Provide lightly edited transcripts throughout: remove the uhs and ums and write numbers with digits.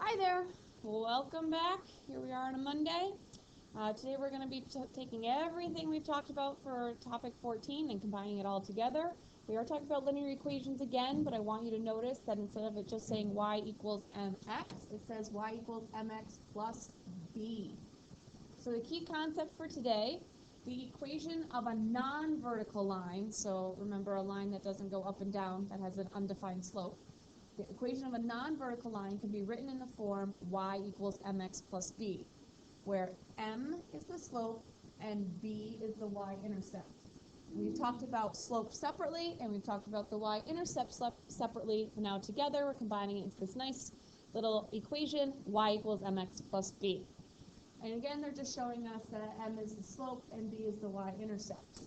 Hi there. Welcome back. Here we are on a Monday. Today we're going to be taking everything we've talked about for topic 14 and combining it all together. We are talking about linear equations again, but I want you to notice that instead of it just saying y equals mx, it says y equals mx plus b. So the key concept for today, the equation of a non-vertical line, so remember a line that doesn't go up and down, that has an undefined slope. The equation of a non-vertical line can be written in the form y equals mx plus b, where m is the slope and b is the y-intercept. We've talked about slope separately, and we've talked about the y-intercept separately. Now together, we're combining it into this nice little equation, y equals mx plus b. And again, they're just showing us that m is the slope and b is the y-intercept.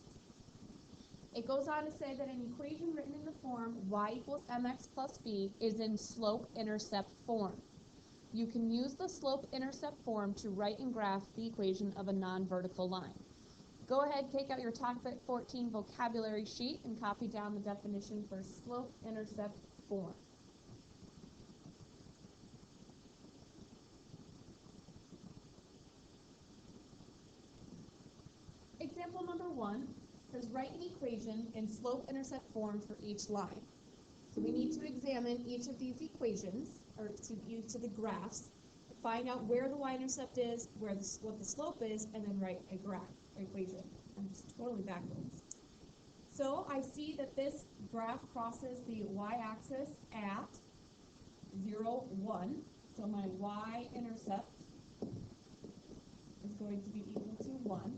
It goes on to say that an equation written in the form y equals mx plus b is in slope-intercept form. You can use the slope-intercept form to write and graph the equation of a non-vertical line. Go ahead, take out your topic 14 vocabulary sheet and copy down the definition for slope-intercept form. Example number 1 says write an equation in slope-intercept form for each line. So we need to examine each of these equations, or each of the graphs, find out where the y-intercept is, what the slope is, and then write a graph equation. I'm just totally backwards. So I see that this graph crosses the y-axis at 0, 1. So my y-intercept is going to be equal to 1.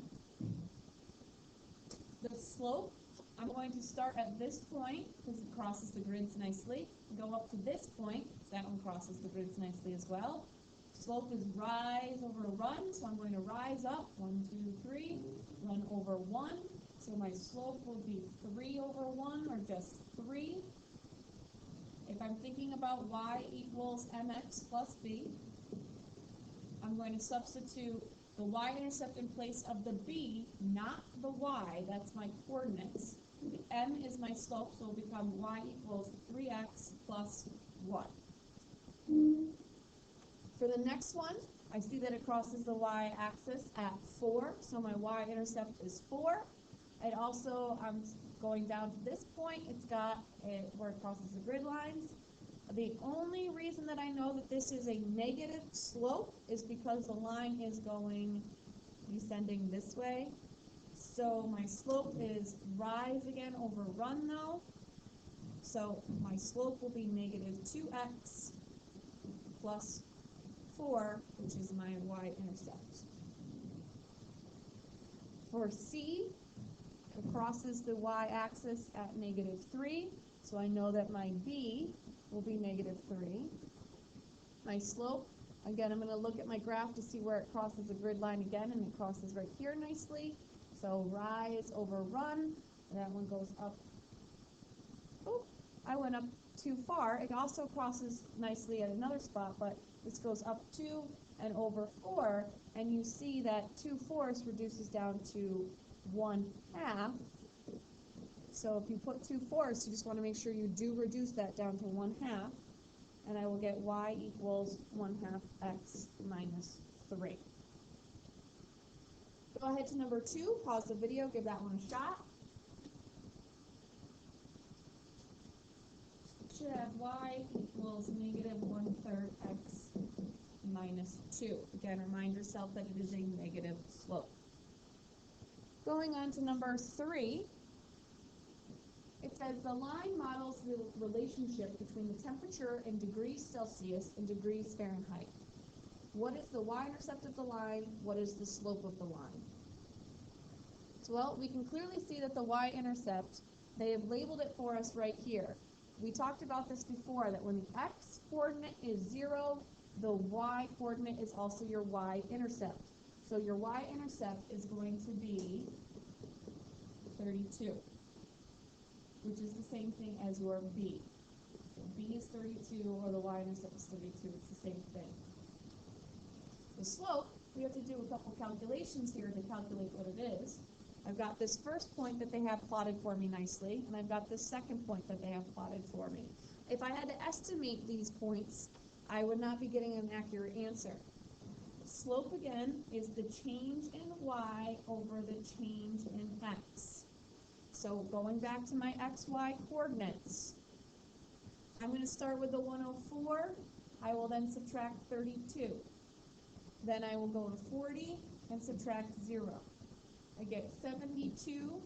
The slope, I'm going to start at this point because it crosses the grids nicely. Go up to this point, that one crosses the grids nicely as well. Slope is rise over run, so I'm going to rise up, 1, 2, 3, run over 1. So my slope will be 3 over 1, or just 3. If I'm thinking about y equals mx plus b, I'm going to substitute the y-intercept in place of the b, not the y, that's my coordinates. The m is my slope, so it will become y equals 3x plus 1. For the next one, I see that it crosses the y-axis at 4, so my y-intercept is 4. And also, I'm going down to this point, it's got where it crosses the grid lines. The only reason that I know that this is a negative slope is because the line is going descending this way. So my slope is rise again over run though. So my slope will be negative 2x plus 4, which is my y-intercept. For C, it crosses the y-axis at negative 3. So I know that my b will be negative 3. My slope, again, I'm going to look at my graph to see where it crosses the grid line again, and it crosses right here nicely. So rise over run, and that one goes up. Oh, I went up too far. It also crosses nicely at another spot, but this goes up 2 and over 4, and you see that 2/4 reduces down to 1/2. So if you put 2/4, you just want to make sure you do reduce that down to 1/2, and I will get y equals 1/2 x minus 3. Go ahead to number 2, pause the video, give that one a shot. Should have y equals negative 1/3 x minus 2. Again, remind yourself that it is a negative slope. Going on to number 3, it says the line models the relationship between the temperature in degrees Celsius and degrees Fahrenheit. What is the y-intercept of the line? What is the slope of the line? So, well, we can clearly see that the y-intercept, they have labeled it for us right here. We talked about this before, that when the x-coordinate is 0, the y-coordinate is also your y-intercept. So your y-intercept is going to be 32. Which is the same thing as your b. So b is 32, or the y-intercept is 32. It's the same thing. The slope, we have to do a couple calculations here to calculate what it is. I've got this first point that they have plotted for me nicely, and I've got this second point that they have plotted for me. If I had to estimate these points, I would not be getting an accurate answer. Slope, again, is the change in y over the change in x. So going back to my xy coordinates, I'm going to start with the 104. I will then subtract 32. Then I will go to 40 and subtract 0. I get 72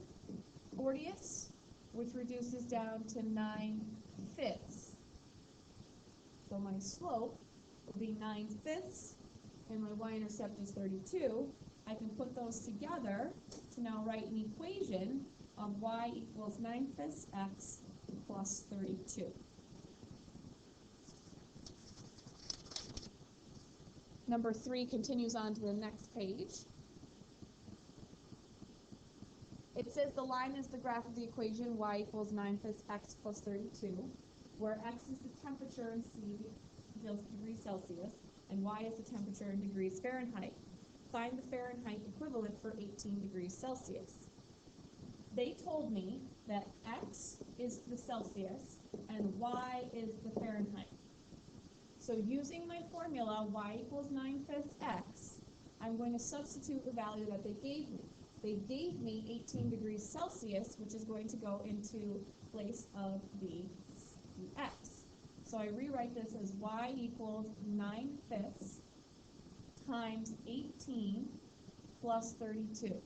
40ths, which reduces down to 9/5. So my slope will be 9/5, and my y-intercept is 32. I can put those together to now write an equation of y equals 9/5 x plus 32. Number 3 continues on to the next page. It says the line is the graph of the equation y equals 9/5 x plus 32, where x is the temperature in degrees Celsius, and y is the temperature in degrees Fahrenheit. Find the Fahrenheit equivalent for 18 degrees Celsius. They told me that x is the Celsius and y is the Fahrenheit. So using my formula, y equals 9/5 x, I'm going to substitute the value that they gave me. They gave me 18 degrees Celsius, which is going to go into place of the x. So I rewrite this as y equals 9/5 times 18 plus 32.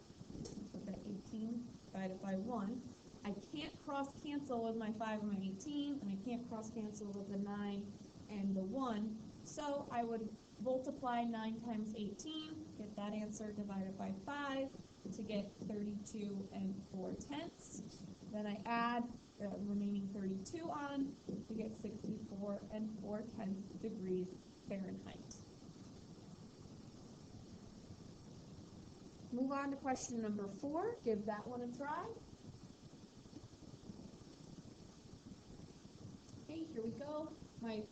Put that 18 divided by 1. I can't cross cancel with my 5 and my 18, and I can't cross cancel with the 9 and the 1. So I would multiply 9 times 18, get that answer divided by 5 to get 32 4/10. Then I add the remaining 32 on to get 64 4/10 degrees Fahrenheit. Move on to question number 4. Give that one a try. Okay, here we go. My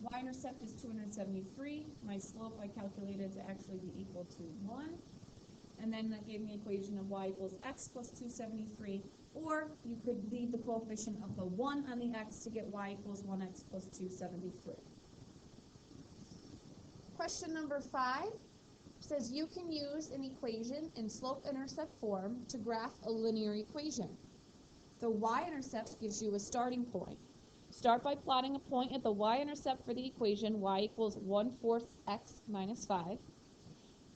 y-intercept is 273. My slope I calculated to actually be equal to 1. And then that gave me an equation of y equals x plus 273. Or you could leave the coefficient of the 1 on the x to get y equals 1x plus 273. Question number 5 says you can use an equation in slope-intercept form to graph a linear equation. The y-intercept gives you a starting point. Start by plotting a point at the y-intercept for the equation y equals 1/4 x minus 5.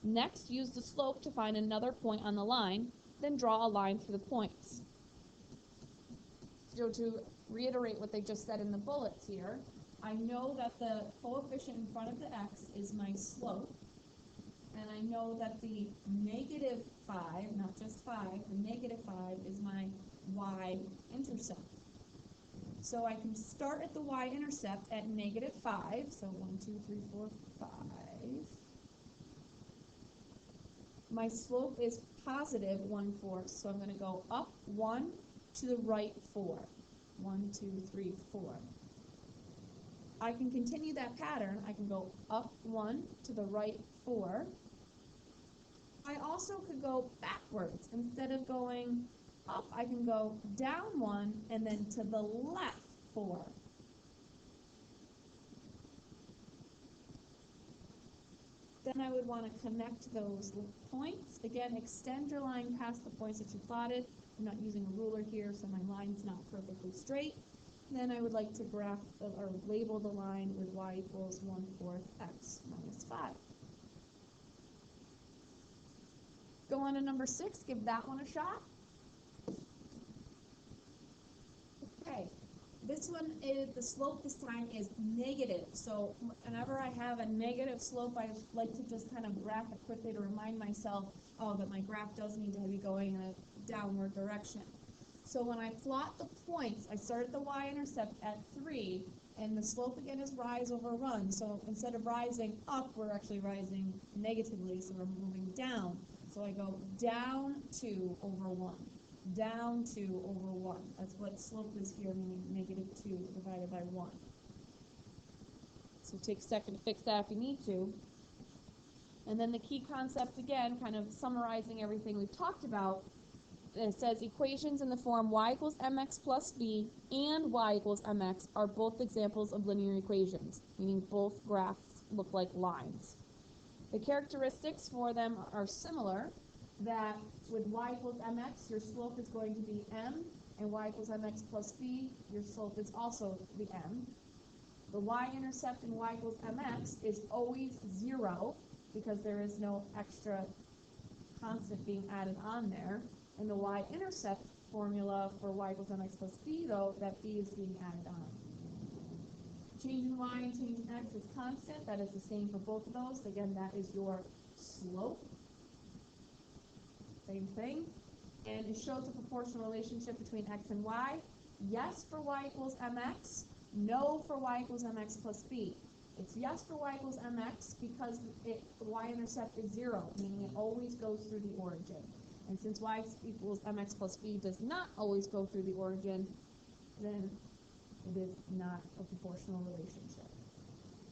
Next, use the slope to find another point on the line, then draw a line through the points. So to reiterate what they just said in the bullets here, I know that the coefficient in front of the x is my slope, and I know that the -5, not just 5, the -5 is my y-intercept. So I can start at the y-intercept at -5, so 1, 2, 3, 4, 5. My slope is positive 1/4, so I'm going to go up 1 to the right 4. 1, 2, 3, 4. I can continue that pattern. I can go up 1 to the right 4. I also could go backwards. Instead of going up, I can go down 1 and then to the left 4. Then I would want to connect those points. Again, extend your line past the points that you plotted. I'm not using a ruler here, so my line's not perfectly straight. Then I would like to graph or label the line with y equals 1/4 x minus 5. Go on to number 6, give that one a shot. Okay, this one is, the slope this time is negative. So whenever I have a negative slope, I like to just kind of graph it quickly to remind myself, oh, that my graph does need to be going in a downward direction. So when I plot the points, I start at the y-intercept at 3, and the slope again is rise over run. So instead of rising up, we're actually rising negatively, so we're moving down. So I go down 2 over 1. Down 2 over 1. That's what slope is here, meaning -2 divided by 1. So take a second to fix that if you need to. And then the key concept, again, kind of summarizing everything we've talked about, it says equations in the form y equals mx plus b and y equals mx are both examples of linear equations, meaning both graphs look like lines. The characteristics for them are similar, that with y equals mx, your slope is going to be m, and y equals mx plus b, your slope is also the m. The y-intercept in y equals mx is always 0 because there is no extra constant being added on there. And the y-intercept formula for y equals mx plus b, though, that b is being added on. Change in y and change in x is constant. That is the same for both of those. Again, that is your slope. Same thing. And it shows a proportional relationship between x and y. Yes for y equals mx. No for y equals mx plus b. It's yes for y equals mx because the y-intercept is 0, meaning it always goes through the origin. And since y equals mx plus b does not always go through the origin, then it is not a proportional relationship.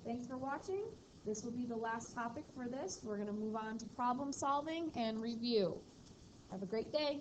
Thanks for watching. This will be the last topic for this. We're going to move on to problem solving and review. Have a great day.